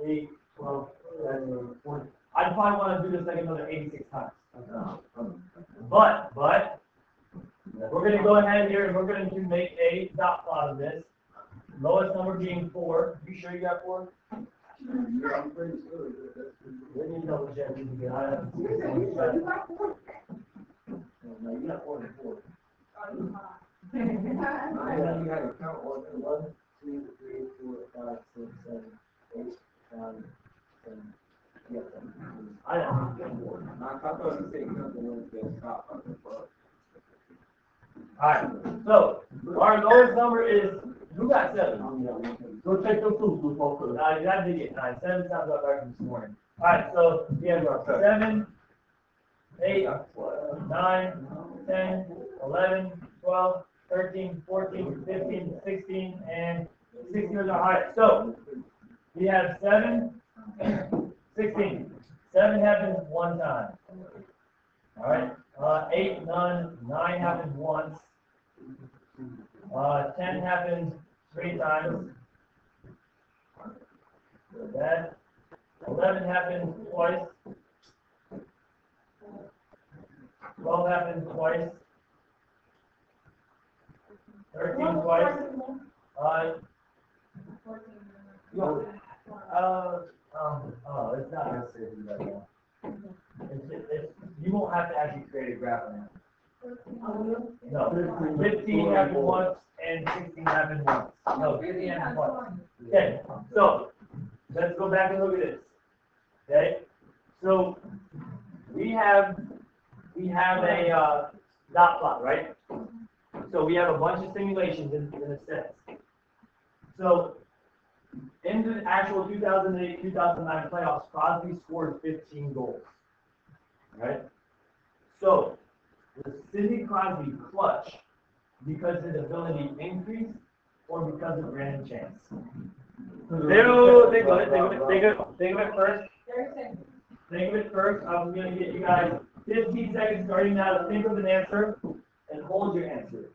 8, 12, 13, 14. I'd probably want to do this like another 86 times. But we're going to go ahead here and we're going to make a dot plot of this. Lowest number being 4. You sure you got 4? I'm pretty sure. Let me double check this again. I haven't seen this one. No, you got 4 and 4. I only had a count on 1, 2, 3, 4, 5, 6, 7, 8, 9, 10. Yeah. I haven't seen 4. I thought you said count the ones that stop on the front. Alright, so our lowest number is, who got 7? Go check those two before. You got to get 9. 7 sounds about right this morning. Alright, so we have 7, 8, 9, 10, 11, 12, 13, 14, 15, 16, and 16 is our highest. So we have 7, 16. 7 happens 1 time. Alright, 8, none, 9 happens once. 10 happens 3 times. That 11 happens twice. 12 happens twice. 13 twice. It's not necessary right now. You won't have to actually create a graph now. No, 15 happens once and 16 happens once. No, 15 happens once. Okay, so let's go back and look at this. Okay, so we have a dot plot, right? So we have a bunch of simulations in a sense. So in the actual 2008-2009 playoffs, Crosby scored 15 goals. Right? So was Sidney Crosby clutch because his ability increased or because of random chance? Think of it first. Think of it first. I'm going to get you guys 15 seconds starting now to think of an answer and hold your answer.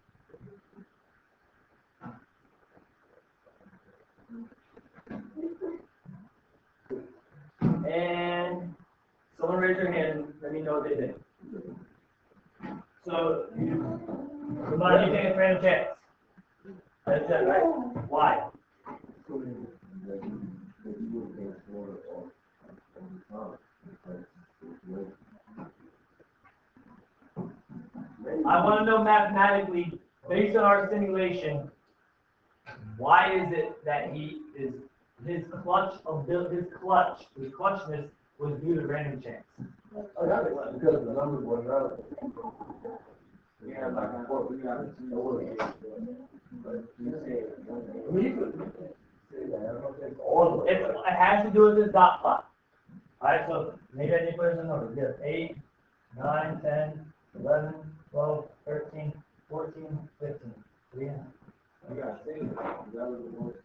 And someone raise your hand and let me know what they think. So, somebody you think it's random chance. That's it, right? Why? I want to know mathematically, based on our simulation, why is it that his clutchness was due to random chance? Oh, that was because the numbers were relevant. We had like a 4, we got a know it. But you It has to do with this dot plot. Alright, so maybe I need to put in the numbers. We have 8, 9, 10, 11, 12, 13, 14, 15. Yeah. I got things. That was the most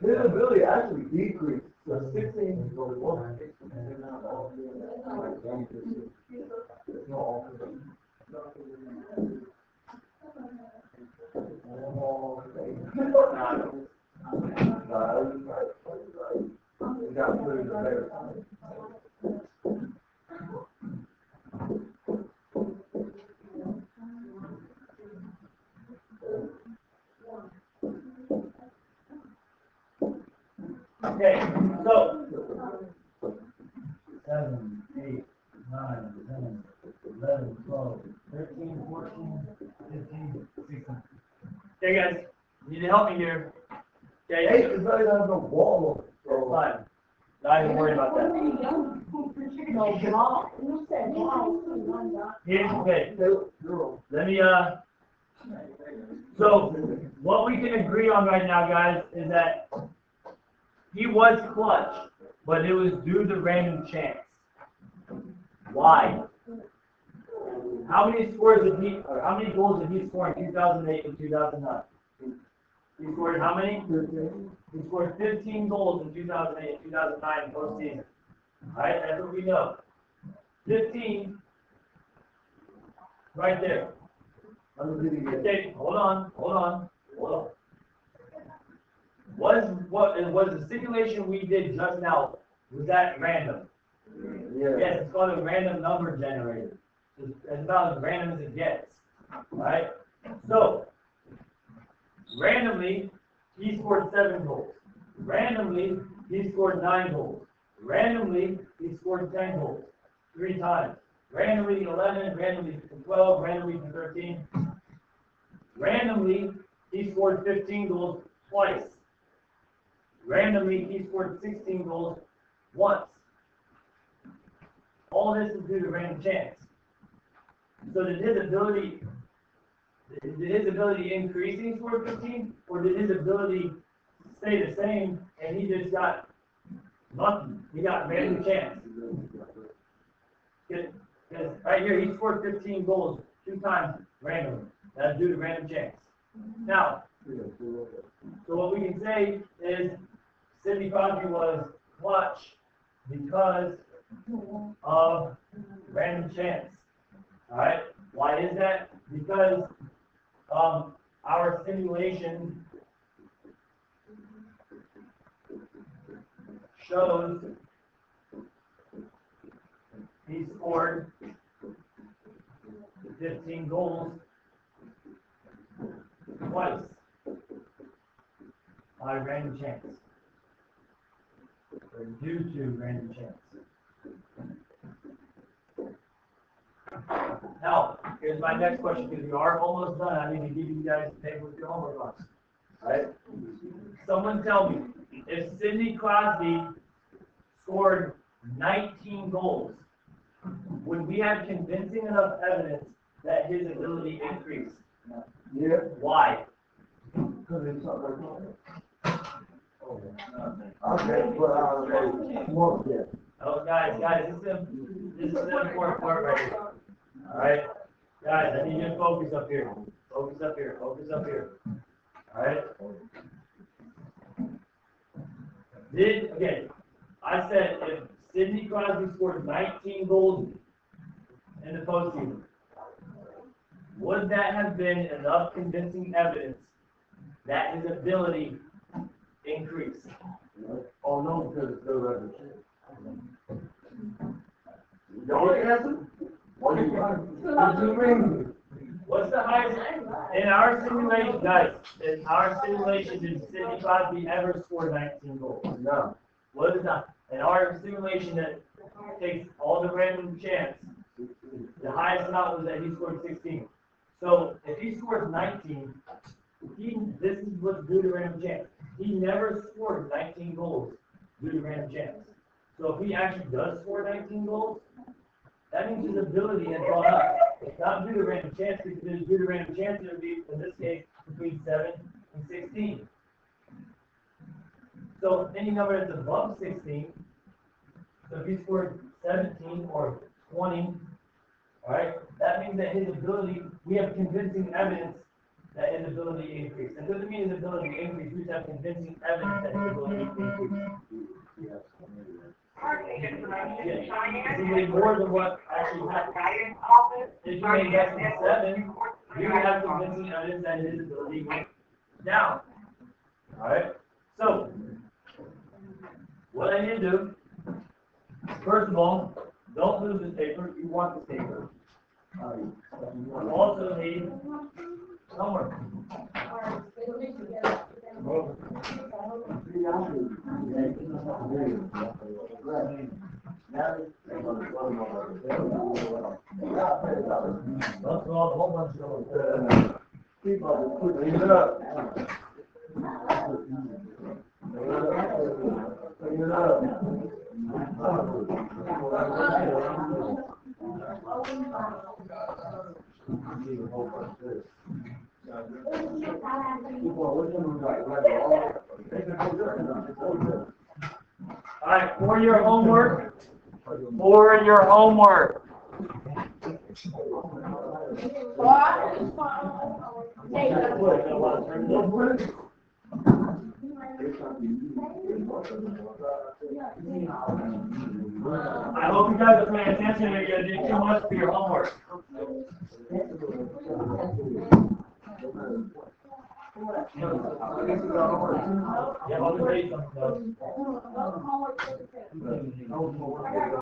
his ability actually decreased. So 16 goes 1. Okay, so 7, 8, 9, 10, 11, 12, 13, 14, 15, 16. Okay, guys, you need to help me here. Okay, 8 is better than the wall. fine. Not even worried about that. Here's okay. Let me so what we can agree on right now, guys, is that he was clutch, but it was due to random chance. Why? How many how many goals did he score in 2008 and 2009? He scored how many? He scored 15 goals in 2008 and 2009 postseason. Alright, that's what we know. 15, right there. Okay, hold on. Was the simulation we did just now, was that random? Yeah. Yes, it's called a random number generator. It's about as random as it gets. Alright? So, randomly, he scored 7 goals. Randomly, he scored 9 goals. Randomly, he scored 10 goals. 3 times. Randomly 11, randomly 12, randomly 13. Randomly, he scored 15 goals twice. Randomly, he scored 16 goals once. All this is due to random chance. So did his ability increase and he scored 15? Or did his ability stay the same and he just got nothing? He got random chance. Because right here, he scored 15 goals 2 times randomly. That's due to random chance. Now, so what we can say is Sidney Crosby was clutch because of random chance. Alright? Why is that? Because our simulation shows he scored 15 goals twice by random chance. Or due to random chance. Now, here's my next question, because we are almost done. I need to give you guys the paper with your homework on. Alright? Someone tell me, if Sidney Crosby scored 19 goals, would we have convincing enough evidence that his ability increased? Yeah. Why? Because it's something. Okay, well, more, yeah. Oh, guys, this is the important part right here. Alright? Guys, I need you to focus up here. Focus up here. Alright? Okay, I said if Sidney Crosby scored 19 goals in the postseason, would that have been enough convincing evidence that his ability increased? Oh, no, because it's still random chance. Don't answer? What do you mean? What's the highest, in our simulation, guys, in our simulation, did Sidney Crosby ever score 19 goals? No. What is that? In our simulation that takes all the random chance, the highest amount was that he scored 16. So if he scores 19, this is what's due to random chance. He never scored 19 goals due to random chance. So if he actually does score 19 goals, that means his ability has gone up. It's not due to random chance, because if it's due to random chance, it would be, in this case, between 7 and 16. So any number that's above 16, so if he scored 17 or 20, alright, that means that his ability, we have convincing evidence that his ability increased. It doesn't mean his ability increased, we just have convincing evidence that his ability increased. It's way more than what actually happened. If you made less than 7, you would have convincing evidence that his ability went down. Alright? So, what I need to do, first of all, don't lose this paper. You want this paper. You also need homework. Let's go a whole bunch of Clean it up. Clean it up. Alright, for your homework. For your homework. I hope you guys are paying attention. You're gonna do too much for your homework. Yeah, I'll tell you something though.